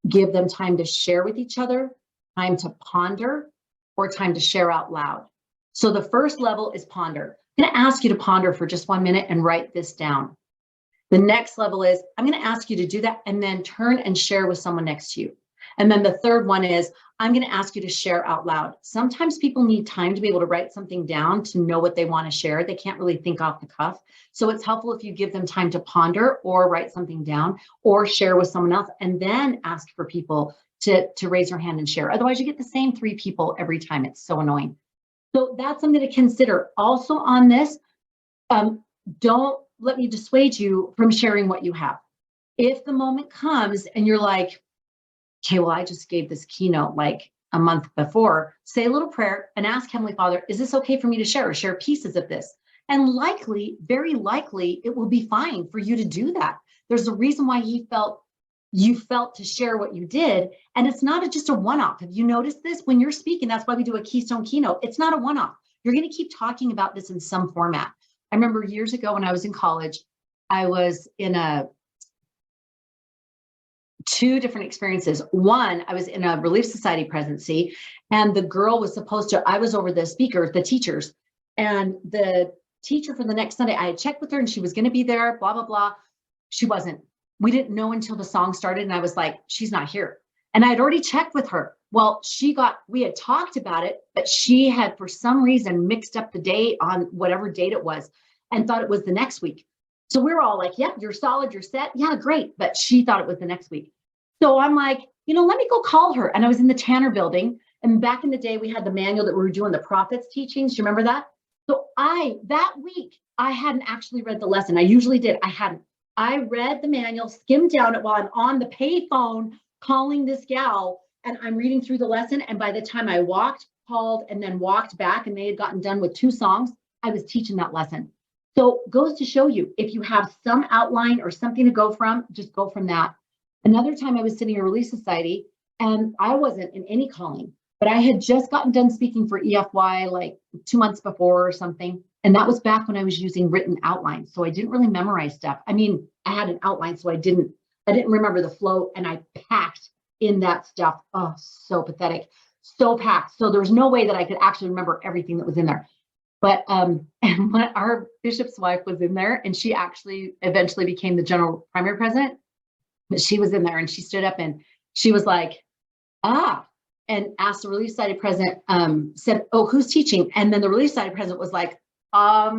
give them time to share with each other, time to ponder, or time to share out loud. So the first level is ponder. I'm going to ask you to ponder for just 1 minute and write this down. The next level is, I'm going to ask you to do that and then turn and share with someone next to you. And then the third one is, I'm going to ask you to share out loud. Sometimes people need time to be able to write something down to know what they want to share. They can't really think off the cuff. So it's helpful if you give them time to ponder or write something down or share with someone else and then ask for people to raise their hand and share. Otherwise, you get the same 3 people every time. It's so annoying. So that's something to consider. Also on this, don't let me dissuade you from sharing what you have. If the moment comes and you're like, okay, well, I just gave this keynote like a month before, say a little prayer and ask Heavenly Father, is this okay for me to share or share pieces of this? And likely, very likely, it will be fine for you to do that. There's a reason why you felt to share what you did. And it's not just a one-off. Have you noticed this? When you're speaking, that's why we do a Keystone keynote. It's not a one-off. You're going to keep talking about this in some format. I remember years ago when I was in college, I was in 2 different experiences. One, I was in a Relief Society presidency, and the girl was supposed to, I was over the speakers, the teachers, and the teacher for the next Sunday, I had checked with her and she was going to be there, blah, blah, blah. She wasn't. We didn't know until the song started. And I was like, she's not here. And I had already checked with her. Well, we had talked about it, but she had for some reason mixed up the date on whatever date it was and thought it was the next week. So we were all like, yeah, you're solid, you're set. Yeah, great. But she thought it was the next week. So I'm like, let me go call her. And I was in the Tanner building. And back in the day, we had the manual that we were doing the prophets teachings. Do you remember that? So that week, I hadn't actually read the lesson. I usually did. I hadn't. I read the manual, skimmed down it while I'm on the pay phone calling this gal, and I'm reading through the lesson. And by the time I called, and then walked back, and they had gotten done with 2 songs, I was teaching that lesson. So goes to show you, if you have some outline or something to go from, just go from that. Another time I was sitting in a Relief Society, and I wasn't in any calling, but I had just gotten done speaking for EFY like 2 months before or something. And that was back when I was using written outlines. So I didn't really memorize stuff. I mean, I had an outline, so I didn't remember the flow, and I packed in that stuff. Oh, so pathetic, so packed. So there was no way that I could actually remember everything that was in there. But and when our bishop's wife was in there, and she actually eventually became the general primary president, but she was in there and she stood up and she was like, and asked the Relief Society president, said, oh, who's teaching? And then the Relief Society president was like,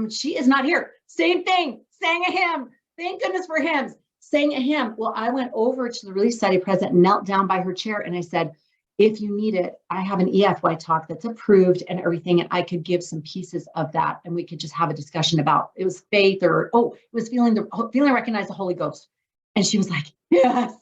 she is not here. Same thing, sang a hymn. Thank goodness for hymns, sang a hymn. Well, I went over to the Relief Society president, knelt down by her chair, and I said, if you need it, I have an EFY talk that's approved and everything, and I could give some pieces of that, and we could just have a discussion about, it was faith, or, it was feeling I recognized the Holy Ghost. And she was like, yes.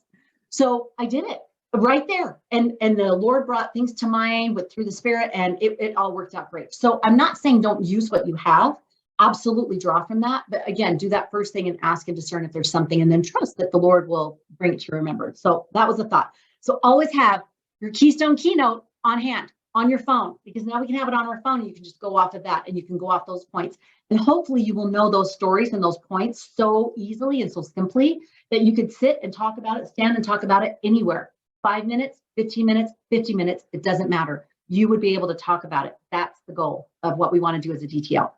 So I did it right there. And the Lord brought things to mind through the Spirit, and it all worked out great. So I'm not saying don't use what you have. Absolutely draw from that. But again, do that first thing and ask and discern if there's something, and then trust that the Lord will bring it to remembrance. So that was a thought. So always have your Keystone keynote on hand, on your phone, because now we can have it on our phone and you can just go off of that and you can go off those points. And hopefully you will know those stories and those points so easily and so simply that you could sit and talk about it, stand and talk about it anywhere. 5 minutes, 15 minutes, 50 minutes, it doesn't matter. You would be able to talk about it. That's the goal of what we want to do as a DTL.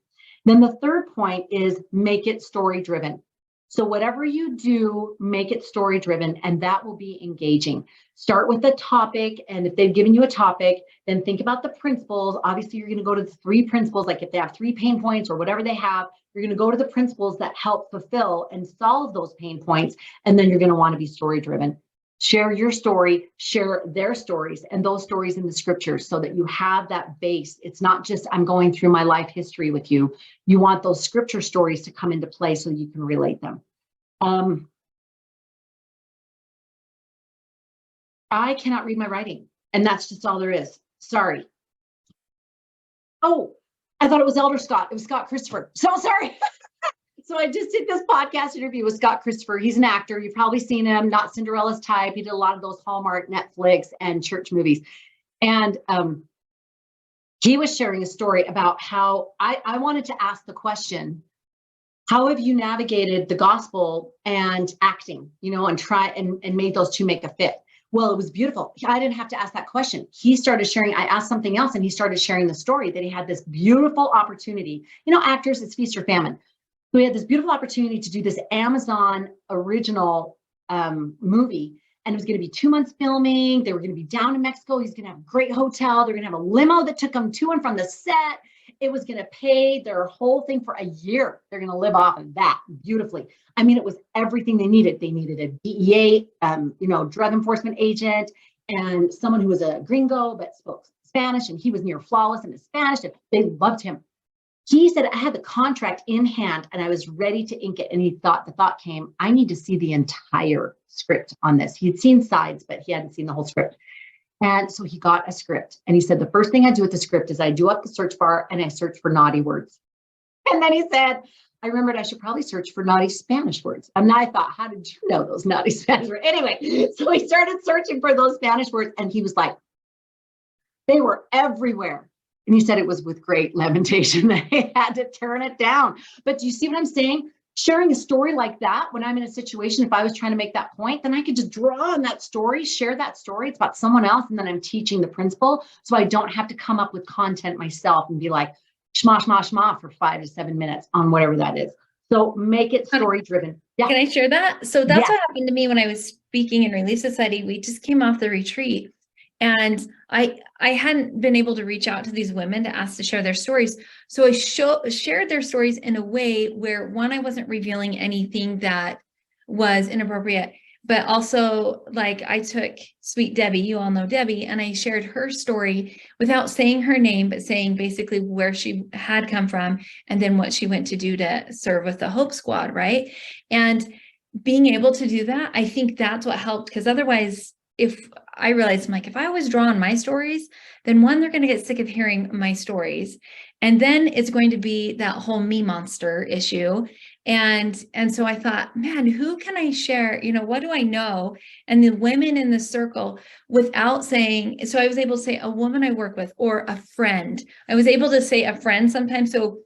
Then the third point is make it story driven. So whatever you do, make it story driven, and that will be engaging. Start with a topic, and if they've given you a topic, then think about the principles. Obviously, you're going to go to the 3 principles, like if they have 3 pain points or whatever they have, you're going to go to the principles that help fulfill and solve those pain points, and then you're going to want to be story driven. Share your story, share their stories and those stories in the scriptures so that you have that base. It's not just I'm going through my life history with you. You want those scripture stories to come into play so you can relate them. I cannot read my writing, and that's just all there is. Sorry. Oh, I thought it was Elder Scott. It was Scott Christopher. So sorry. So I just did this podcast interview with Scott Christopher. He's an actor. You've probably seen him, not Cinderella's type. He did a lot of those Hallmark, Netflix, and church movies. And he was sharing a story about how I wanted to ask the question, how have you navigated the gospel and acting, and try and made those two make a fit? Well, it was beautiful. I didn't have to ask that question. He started sharing. I asked something else and he started sharing the story that he had this beautiful opportunity. Actors, it's feast or famine. So we had this beautiful opportunity to do this Amazon original movie, and it was going to be 2 months filming. They were going to be down in Mexico. He's going to have a great hotel. They're going to have a limo that took them to and from the set. It was going to pay their whole thing for a year. They're going to live off of that beautifully. I mean, it was everything they needed. They needed a DEA, drug enforcement agent, and someone who was a gringo but spoke Spanish, and he was near flawless in his Spanish. And they loved him. He said, I had the contract in hand and I was ready to ink it. And the thought came, I need to see the entire script on this. He had seen sides, but he hadn't seen the whole script. And so he got a script. And he said, the first thing I do with the script is I do up the search bar and I search for naughty words. And then he said, I remembered I should probably search for naughty Spanish words. And I thought, how did you know those naughty Spanish words? Anyway, so he started searching for those Spanish words and he was like, they were everywhere. And he said it was with great lamentation that he had to turn it down. But do you see what I'm saying? Sharing a story like that, when I'm in a situation, if I was trying to make that point, then I could just draw on that story, share that story. It's about someone else. And then I'm teaching the principle. So I don't have to come up with content myself and be like, shma, shma, shma for 5 to 7 minutes on whatever that is. So make it story driven. Yeah. Can I share that? So that's what happened to me when I was speaking in Relief Society. We just came off the retreat. And I hadn't been able to reach out to these women to ask to share their stories. So I shared their stories in a way where, one, I wasn't revealing anything that was inappropriate, but also like I took Sweet Debbie, you all know Debbie, and I shared her story without saying her name, but saying basically where she had come from and then what she went to do to serve with the Hope Squad, right? And being able to do that, I think that's what helped, because otherwise, if I realized, I'm like, if I always draw on my stories, then one, they're going to get sick of hearing my stories. And then it's going to be that whole me monster issue. And so I thought, man, who can I share? What do I know? And the women in the circle without saying, so I was able to say a woman I work with or a friend. I was able to say a friend sometimes. So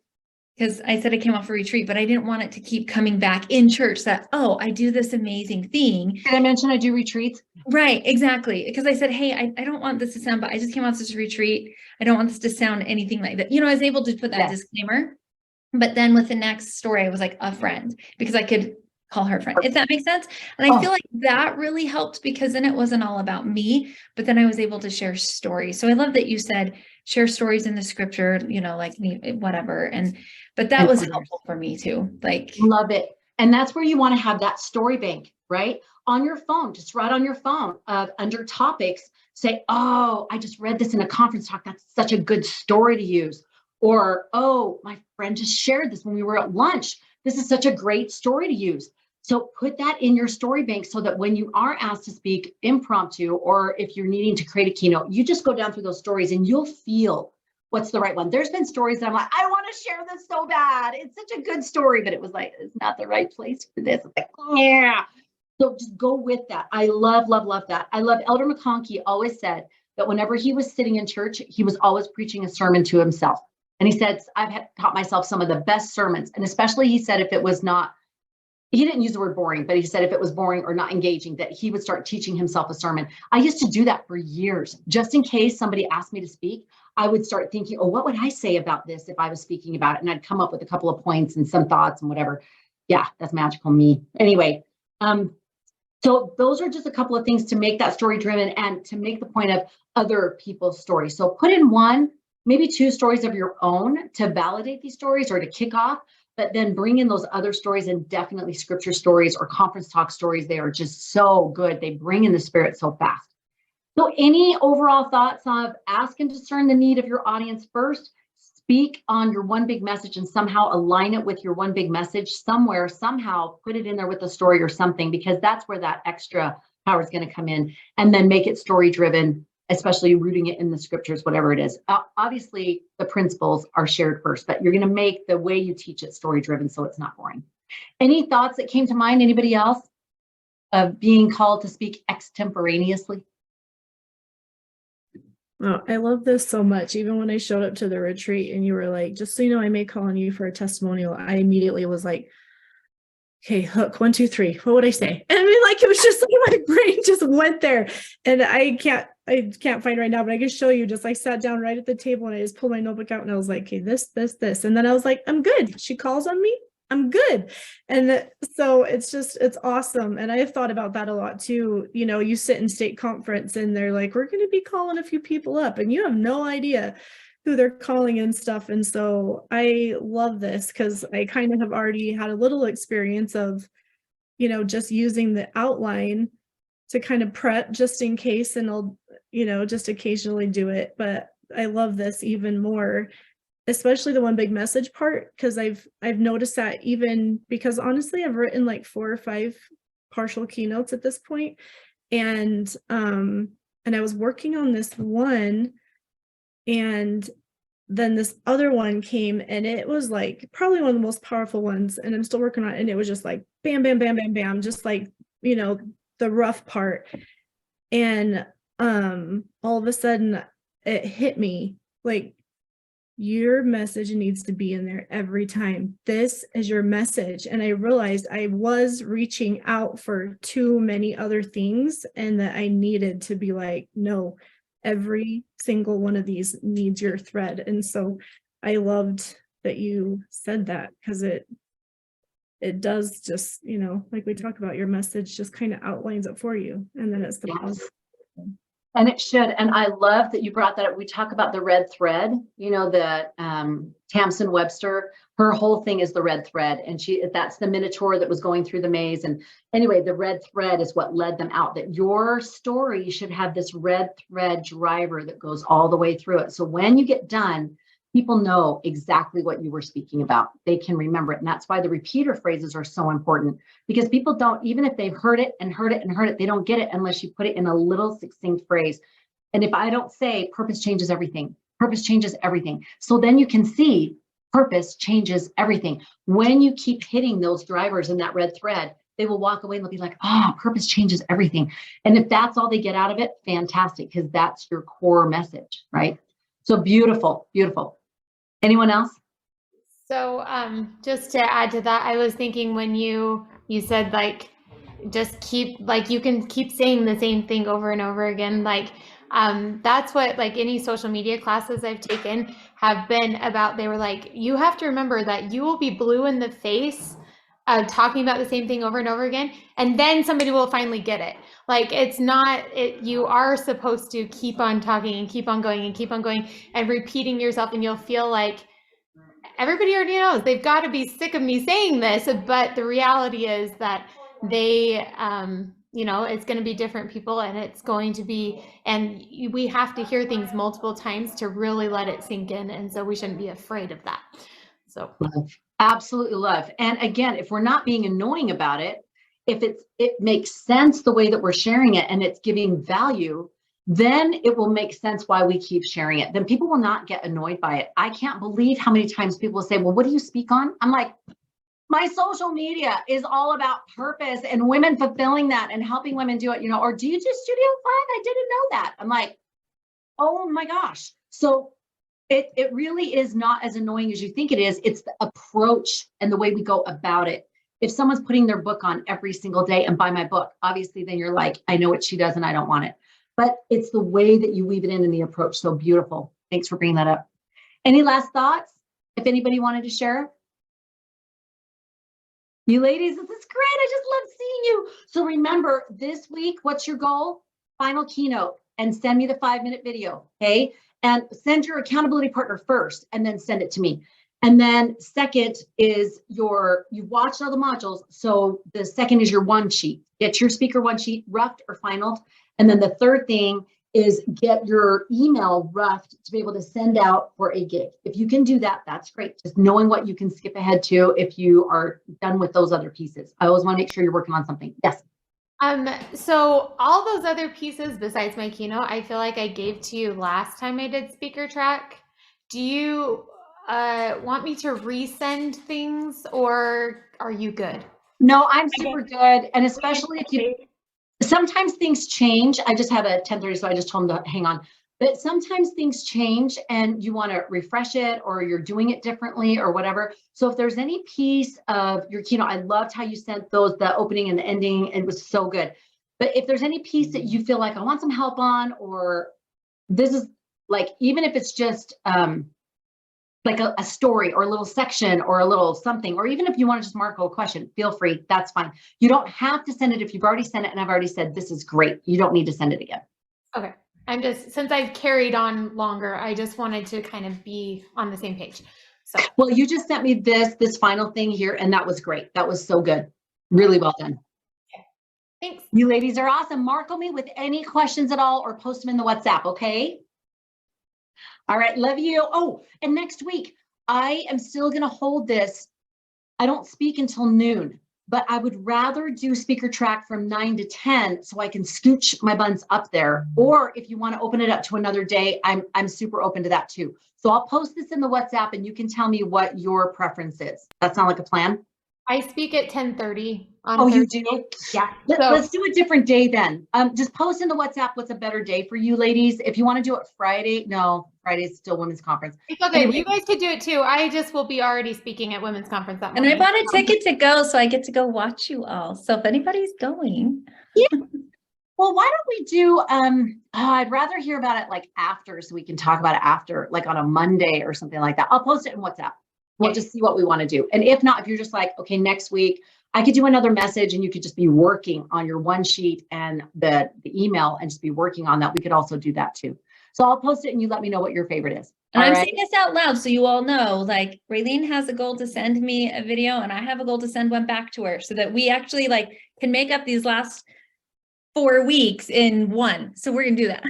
because I said I came off a retreat, but I didn't want it to keep coming back in church that, oh, I do this amazing thing. Did I mention I do retreats? Right, exactly. Because I said, hey, I don't want this to sound, but I just came off this retreat. I don't want this to sound anything like that. I was able to put that disclaimer. But then with the next story, I was like a friend, because I could call her friend, if that makes sense. And I feel like that really helped, because then it wasn't all about me, but then I was able to share stories. So I love that you said, share stories in the scripture, like whatever. But that was helpful for me too. Love it. And that's where you want to have that story bank, right? On your phone, just write on your phone under topics, say, oh, I just read this in a conference talk. That's such a good story to use. Or, oh, my friend just shared this when we were at lunch. This is such a great story to use. So put that in your story bank so that when you are asked to speak impromptu, or if you're needing to create a keynote, you just go down through those stories and you'll feel what's the right one. There's been stories that I'm like, I want to share this so bad. It's such a good story, but it was like, it's not the right place for this. It's like, yeah. So just go with that. I love, love, love that. I love Elder McConkie always said that whenever he was sitting in church, he was always preaching a sermon to himself. And he said, I've taught myself some of the best sermons. And especially he said, if it was not, he didn't use the word boring, but he said if it was boring or not engaging, that he would start teaching himself a sermon. I used to do that for years, just in case somebody asked me to speak. I would start thinking, oh, what would I say about this if I was speaking about it? And I'd come up with a couple of points and some thoughts and whatever. Yeah, that's magical me. Anyway, so those are just a couple of things to make that story driven and to make the point of other people's stories. So put in one, maybe two stories of your own to validate these stories or to kick off, but then bring in those other stories, and definitely scripture stories or conference talk stories. They are just so good. They bring in the spirit so fast. So any overall thoughts of ask and discern the need of your audience first, speak on your one big message and somehow align it with your one big message somewhere, somehow put it in there with a story or something, because that's where that extra power is going to come in, and then make it story driven, especially rooting it in the scriptures, whatever it is. Obviously the principles are shared first, but you're going to make the way you teach it story driven so it's not boring. Any thoughts that came to mind? Anybody else of being called to speak extemporaneously? Oh, I love this so much. Even when I showed up to the retreat and you were like, just so you know, I may call on you for a testimonial, I immediately was like, okay, hook, 1, 2, 3. What would I say? And I mean, like, it was just like my brain just went there, and I can't find right now, but I can show you. Just like sat down right at the table and I just pulled my notebook out and I was like, okay, this, and then I was like, I'm good. She calls on me, I'm good. And so it's awesome. And I've thought about that a lot too. You know, you sit in state conference and they're like, we're going to be calling a few people up, and you have no idea who they're calling and stuff. And so I love this because I kind of have already had a little experience of, you know, just using the outline to kind of prep just in case, and I'll, you know, just occasionally do it. But I love this even more, especially the one big message part, because I've noticed that, even because honestly, I've written like 4 or 5 partial keynotes at this point. And I was working on this one, and then this other one came, and it was like probably one of the most powerful ones, and I'm still working on it. And it was just like bam, bam, bam, bam, bam, just like, you know, the rough part. And all of a sudden it hit me like, your message needs to be in there every time. This is your message. And I realized I was reaching out for too many other things, and that I needed to be like, no, every single one of these needs your thread. And so I loved that you said that, because it does just, you know, like we talk about, your message just kind of outlines it for you. And then it's the Yes. And it should. And I love that you brought that up. We talk about the red thread, you know, the Tamsin Webster, her whole thing is the red thread. And that's the minotaur that was going through the maze. And anyway, the red thread is what led them out, that your story should have this red thread driver that goes all the way through it. So when you get done, people know exactly what you were speaking about. They can remember it. And that's why the repeater phrases are so important, because people don't, even if they've heard it and heard it and heard it, they don't get it unless you put it in a little succinct phrase. And if I don't say purpose changes everything, purpose changes everything. So then you can see purpose changes everything. When you keep hitting those drivers in that red thread, they will walk away and they'll be like, oh, purpose changes everything. And if that's all they get out of it, fantastic, because that's your core message, right? So beautiful, beautiful. Anyone else? So just to add to that, I was thinking when you said like, just keep, like, you can keep saying the same thing over and over again. Like that's what, like, any social media classes I've taken have been about. They were like, you have to remember that you will be blue in the face talking about the same thing over and over again, and then somebody will finally get it. Like, it's not it, you are supposed to keep on talking and keep on going and keep on going and repeating yourself, and you'll feel like everybody already knows, they've got to be sick of me saying this. But the reality is that they you know, it's going to be different people, and it's going to be, and we have to hear things multiple times to really let it sink in. And so we shouldn't be afraid of that. So love. Absolutely love. And again, if we're not being annoying about it, if it makes sense the way that we're sharing it and it's giving value, then it will make sense why we keep sharing it. Then people will not get annoyed by it. I can't believe how many times people will say, well, what do you speak on? I'm like, my social media is all about purpose and women fulfilling that and helping women do it, or do you do Studio 5? I didn't know that. I'm like, oh my gosh. So it really is not as annoying as you think it is. It's the approach and the way we go about it. If someone's putting their book on every single day and buy my book, obviously then you're like, I know what she does and I don't want it. But it's the way that you weave it in the approach. So beautiful. Thanks for bringing that up. Any last thoughts? If anybody wanted to share? You ladies, this is great. I just love seeing you. So remember, this week, what's your goal? Final keynote, and send me the 5-minute video, okay? And send your accountability partner first, and then send it to me. And then second is you watched all the modules. So the second is your one sheet. Get your speaker one sheet roughed or finaled. And then the third thing is get your email roughed to be able to send out for a gig. If you can do that, that's great. Just knowing what you can skip ahead to if you are done with those other pieces. I always want to make sure you're working on something. Yes. So all those other pieces besides my keynote, I feel like I gave to you last time I did speaker track. Do you want me to resend things, or are you good? No, I'm super good. And especially if you, sometimes things change. I just had a 10:30, so I just told them to hang on. But sometimes things change and you want to refresh it, or you're doing it differently or whatever. So if there's any piece of your keynote, I loved how you sent those, the opening and the ending. It was so good. But if there's any piece that you feel like I want some help on, or this is like, even if it's just like a story or a little section or a little something, or even if you want to just mark a question, feel free, that's fine. You don't have to send it if you've already sent it and I've already said, this is great. You don't need to send it again. Okay. I'm just, since I've carried on longer, I just wanted to kind of be on the same page. So, well, you just sent me this final thing here, and that was great. That was so good. Really well done. okay. Thanks. You ladies are awesome. Mark me with any questions at all, or post them in the WhatsApp, okay? All right, love you. Oh, and next week, I am still going to hold this. I don't speak until noon, but I would rather do speaker track from 9 to 10 so I can scooch my buns up there. Or if you want to open it up to another day, I'm super open to that too. So I'll post this in the WhatsApp and you can tell me what your preference is. That sound like a plan? I speak at 10:30 on Oh, Thursday. you do? Yeah. Let's do a different day then. Just post in the WhatsApp what's a better day for you ladies. If you want to do it Friday, no, Friday is still women's conference. It's okay. Anyway. You guys could do it too. I just will be already speaking at women's conference that And morning. I bought a ticket to go, so I get to go watch you all. So if anybody's going. Yeah. Well, why don't we do, I'd rather hear about it like after, so we can talk about it after, like on a Monday or something like that. I'll post it in WhatsApp. We'll just see what we want to do. And if not, if you're just like, okay, next week, I could do another message and you could just be working on your one sheet and the email and just be working on that. We could also do that too. So I'll post it and you let me know what your favorite is. And All I'm right? saying this out loud so you all know, like Raylene has a goal to send me a video and I have a goal to send one back to her so that we actually like can make up these last 4 weeks in one. So we're gonna do that.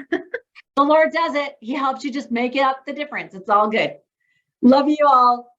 The Lord does it. He helps you just make up the difference. It's all good. Love you all.